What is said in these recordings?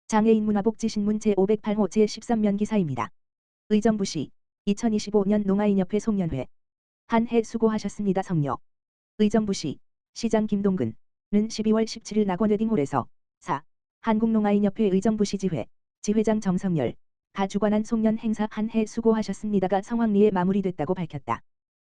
장애인 문화복지신문 제508호 제13면 기사입니다. 의정부시 2025년 농아인협회 송년회 한 해 수고하셨습니다. 성녀. 의정부시 시장 김동근은 12월 17일 낙원웨딩홀에서 4. 한국농아인협회 의정부시 지회장 정성열 가 주관한 송년 행사 한 해 수고하셨습니다가 성황리에 마무리됐다고 밝혔다.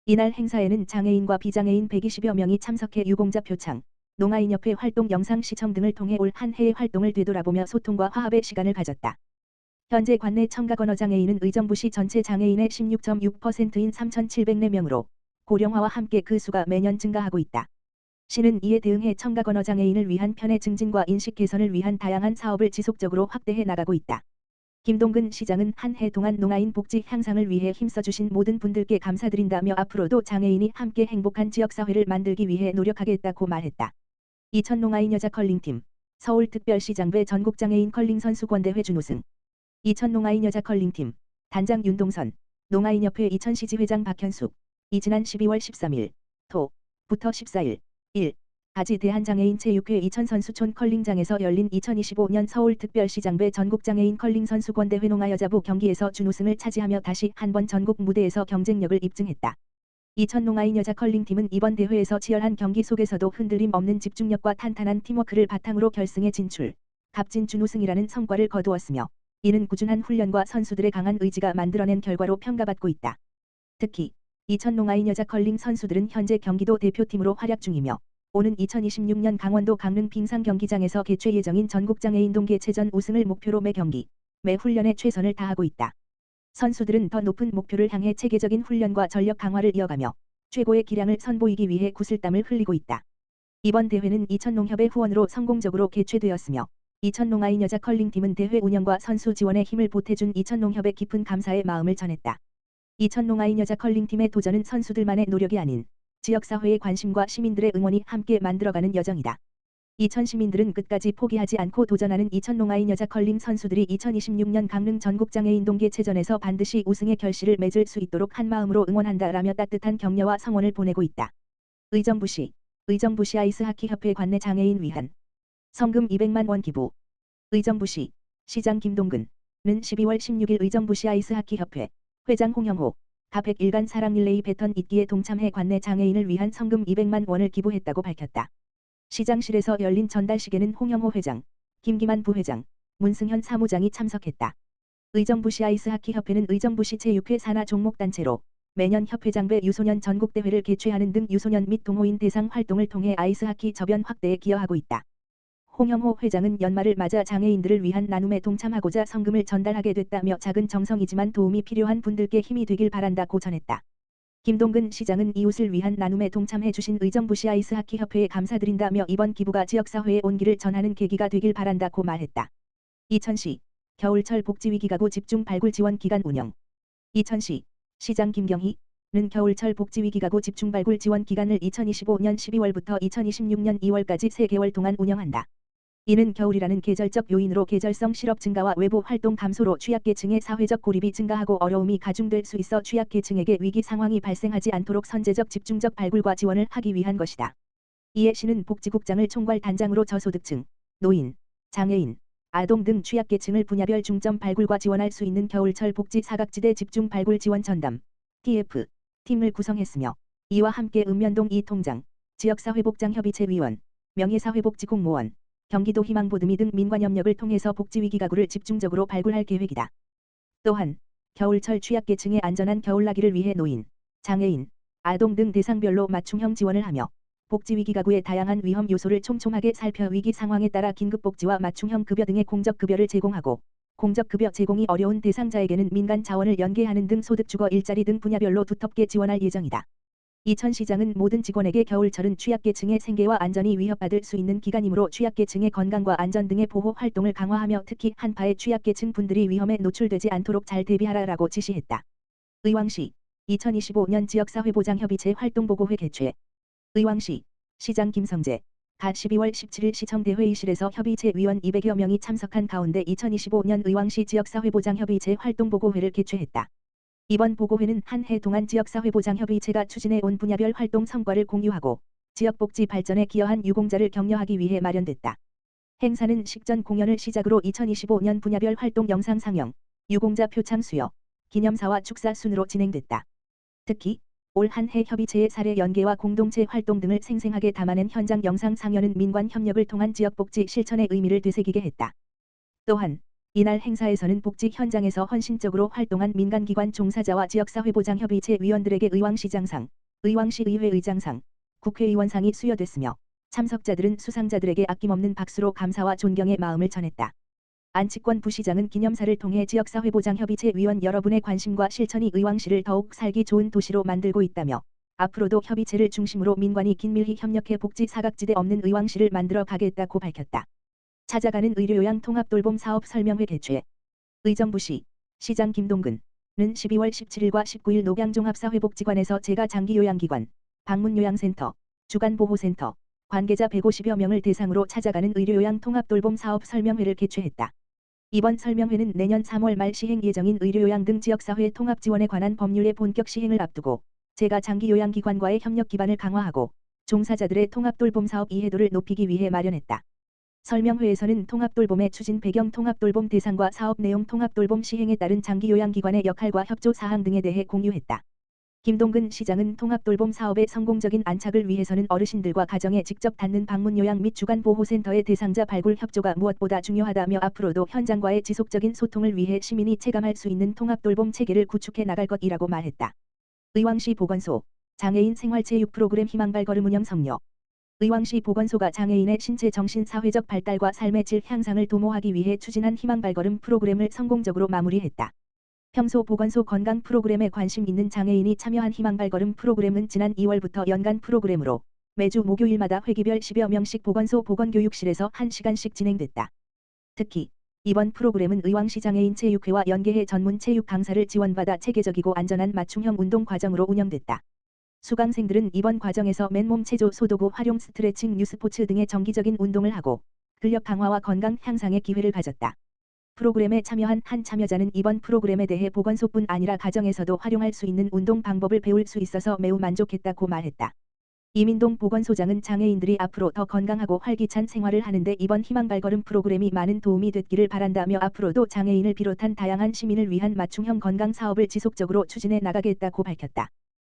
이날 행사에는 장애인과 비장애인 120여 명이 참석해 유공자 표창, 농아인협회 활동 영상 시청 등을 통해 올 한 해의 활동을 되돌아보며 소통과 화합의 시간을 가졌다. 현재 관내 청각 언어장애인은 의정부시 전체 장애인의 16.6%인 3,704명으로 고령화와 함께 그 수가 매년 증가하고 있다. 시는 이에 대응해 청각 언어장애인을 위한 편의 증진과 인식 개선을 위한 다양한 사업을 지속적으로 확대해 나가고 있다. 김동근 시장은 한 해 동안 농아인 복지 향상을 위해 힘써주신 모든 분들께 감사드린다며 앞으로도 장애인이 함께 행복한 지역사회를 만들기 위해 노력하겠다고 말했다. 이천 농아인 여자 컬링팀 서울특별시장배 전국장애인 컬링 선수권대회 준우승. 이천 농아인 여자 컬링팀 단장 윤동선, 농아인협회 이천시 지회장 박현숙. 지난 12월 13일 토부터 14일 1까지 대한장애인 체육회 이천선수촌 컬링장에서 열린 2025년 서울특별시장배 전국장애인 컬링 선수권대회 농아여자부 경기에서 준우승을 차지하며 다시 한번 전국 무대에서 경쟁력을 입증했다. 이천 농아인 여자 컬링팀은 이번 대회에서 치열한 경기 속에서도 흔들림 없는 집중력과 탄탄한 팀워크를 바탕으로 결승에 진출, 값진 준우승이라는 성과를 거두었으며 이는 꾸준한 훈련과 선수들의 강한 의지가 만들어낸 결과로 평가받고 있다. 특히 이천 농아인 여자 컬링 선수들은 현재 경기도 대표팀으로 활약 중이며 오는 2026년 강원도 강릉 빙상 경기장에서 개최 예정인 전국장애인 동계체전 우승을 목표로 매 경기, 매 훈련에 최선을 다하고 있다. 선수들은 더 높은 목표를 향해 체계적인 훈련과 전력 강화를 이어가며 최고의 기량을 선보이기 위해 구슬땀을 흘리고 있다. 이번 대회는 이천농협의 후원으로 성공적으로 개최되었으며 이천농아인 여자 컬링팀은 대회 운영과 선수 지원에 힘을 보태준 이천농협에 깊은 감사의 마음을 전했다. 이천농아인 여자 컬링팀의 도전은 선수들만의 노력이 아닌 지역사회의 관심과 시민들의 응원이 함께 만들어가는 여정이다. 이천 시민들은 끝까지 포기하지 않고 도전하는 이천 농아인 여자 컬링 선수들이 2026년 강릉 전국장애인 동계체전에서 반드시 우승의 결실을 맺을 수 있도록 한 마음으로 응원한다라며 따뜻한 격려와 성원을 보내고 있다. 의정부시 아이스하키협회 관내 장애인 위한 성금 200만 원 기부. 의정부시 시장 김동근은 12월 16일 의정부시 아이스하키협회 회장 홍영호 가 100일간 사랑릴레이 배턴 잇기에 동참해 관내 장애인을 위한 성금 200만 원을 기부했다고 밝혔다. 시장실에서 열린 전달식에는 홍영호 회장, 김기만 부회장, 문승현 사무장이 참석했다. 의정부시 아이스하키협회는 의정부시 제6회 산하 종목단체로 매년 협회장배 유소년 전국대회를 개최하는 등 유소년 및 동호인 대상 활동을 통해 아이스하키 저변 확대에 기여하고 있다. 홍영호 회장은 연말을 맞아 장애인들을 위한 나눔에 동참하고자 성금을 전달하게 됐다며 작은 정성이지만 도움이 필요한 분들께 힘이 되길 바란다고 전했다. 김동근 시장은 이웃을 위한 나눔에 동참해 주신 의정부시 아이스하키협회에 감사드린다며 이번 기부가 지역사회에 온기를 전하는 계기가 되길 바란다고 말했다. 이천시 겨울철 복지위기 가구 집중 발굴 지원 기간 운영. 이천시 시장 김경희는 겨울철 복지위기 가구 집중 발굴 지원 기간을 2025년 12월부터 2026년 2월까지 3개월 동안 운영한다. 이는 겨울이라는 계절적 요인으로 계절성 실업 증가와 외부 활동 감소로 취약계층의 사회적 고립이 증가하고 어려움이 가중될 수 있어 취약계층에게 위기 상황이 발생하지 않도록 선제적 집중적 발굴과 지원을 하기 위한 것이다. 이에 시는 복지국장을 총괄 단장으로 저소득층, 노인, 장애인, 아동 등 취약계층을 분야별 중점 발굴과 지원할 수 있는 겨울철 복지 사각지대 집중 발굴 지원 전담 TF 팀을 구성했으며 이와 함께 읍면동 이통장, 지역사회복장협의체 위원, 명예사회복지공무원, 경기도 희망보듬이 등 민관협력을 통해서 복지위기 가구를 집중적으로 발굴할 계획이다. 또한 겨울철 취약계층의 안전한 겨울나기를 위해 노인, 장애인, 아동 등 대상별로 맞춤형 지원을 하며 복지위기 가구의 다양한 위험 요소를 촘촘하게 살펴 위기 상황에 따라 긴급복지와 맞춤형 급여 등의 공적급여를 제공하고 공적급여 제공이 어려운 대상자에게는 민간 자원을 연계하는 등 소득 주거 일자리 등 분야별로 두텁게 지원할 예정이다. 이천시장은 모든 직원에게 겨울철은 취약계층의 생계와 안전이 위협받을 수 있는 기간이므로 취약계층의 건강과 안전 등의 보호 활동을 강화하며 특히 한파에 취약계층 분들이 위험에 노출되지 않도록 잘 대비하라라고 지시했다. 의왕시 2025년 지역사회보장협의체 활동보고회 개최. 의왕시 시장 김성재 가 12월 17일 시청대회의실에서 협의체 위원 200여 명이 참석한 가운데 2025년 의왕시 지역사회보장협의체 활동보고회를 개최했다. 이번 보고회는 한 해 동안 지역사회보장협의체가 추진해온 분야별 활동 성과를 공유하고 지역복지 발전에 기여한 유공자를 격려하기 위해 마련됐다. 행사는 식전 공연을 시작으로 2025년 분야별 활동 영상 상영, 유공자 표창 수여, 기념사와 축사 순으로 진행됐다. 특히 올 한 해 협의체의 사례 연계와 공동체 활동 등을 생생하게 담아낸 현장 영상 상영은 민관 협력을 통한 지역복지 실천의 의미를 되새기게 했다. 또한 이날 행사에서는 복지 현장에서 헌신적으로 활동한 민간기관 종사자와 지역사회보장협의체 위원들에게 의왕시장상, 의왕시의회 의장상, 국회의원상이 수여됐으며 참석자들은 수상자들에게 아낌없는 박수로 감사와 존경의 마음을 전했다. 안치권 부시장은 기념사를 통해 지역사회보장협의체 위원 여러분의 관심과 실천이 의왕시를 더욱 살기 좋은 도시로 만들고 있다며 앞으로도 협의체를 중심으로 민관이 긴밀히 협력해 복지 사각지대 없는 의왕시를 만들어 가겠다고 밝혔다. 찾아가는 의료요양 통합돌봄 사업 설명회 개최. 의정부시 시장 김동근은 12월 17일과 19일 녹양종합사회복지관에서 재가장기요양기관, 방문요양센터, 주간보호센터, 관계자 150여 명을 대상으로 찾아가는 의료요양 통합돌봄 사업 설명회를 개최했다. 이번 설명회는 내년 3월 말 시행 예정인 의료요양 등 지역사회 통합 지원에 관한 법률의 본격 시행을 앞두고 재가장기요양기관과의 협력 기반을 강화하고 종사자들의 통합돌봄 사업 이해도를 높이기 위해 마련했다. 설명회에서는 통합돌봄의 추진 배경, 통합돌봄 대상과 사업 내용, 통합돌봄 시행에 따른 장기요양기관의 역할과 협조 사항 등에 대해 공유했다. 김동근 시장은 통합돌봄 사업의 성공적인 안착을 위해서는 어르신들과 가정에 직접 닿는 방문요양 및 주간보호센터의 대상자 발굴 협조가 무엇보다 중요하다며 앞으로도 현장과의 지속적인 소통을 위해 시민이 체감할 수 있는 통합돌봄 체계를 구축해 나갈 것이라고 말했다. 의왕시 보건소 장애인 생활체육 프로그램 희망발걸음 운영 성료. 의왕시 보건소가 장애인의 신체 정신 사회적 발달과 삶의 질 향상을 도모하기 위해 추진한 희망발걸음 프로그램을 성공적으로 마무리했다. 평소 보건소 건강 프로그램에 관심 있는 장애인이 참여한 희망발걸음 프로그램은 지난 2월부터 연간 프로그램으로 매주 목요일마다 회기별 10여 명씩 보건소 보건교육실에서 1시간씩 진행됐다. 특히 이번 프로그램은 의왕시 장애인 체육회와 연계해 전문 체육 강사를 지원받아 체계적이고 안전한 맞춤형 운동 과정으로 운영됐다. 수강생들은 이번 과정에서 맨몸 체조, 소도구 활용, 스트레칭, 뉴스포츠 등의 정기적인 운동을 하고 근력 강화와 건강 향상의 기회를 가졌다. 프로그램에 참여한 한 참여자는 이번 프로그램에 대해 보건소뿐 아니라 가정에서도 활용할 수 있는 운동 방법을 배울 수 있어서 매우 만족했다고 말했다. 이민동 보건소장은 장애인들이 앞으로 더 건강하고 활기찬 생활을 하는데 이번 희망발걸음 프로그램이 많은 도움이 됐기를 바란다며 앞으로도 장애인을 비롯한 다양한 시민을 위한 맞춤형 건강 사업을 지속적으로 추진해 나가겠다고 밝혔다.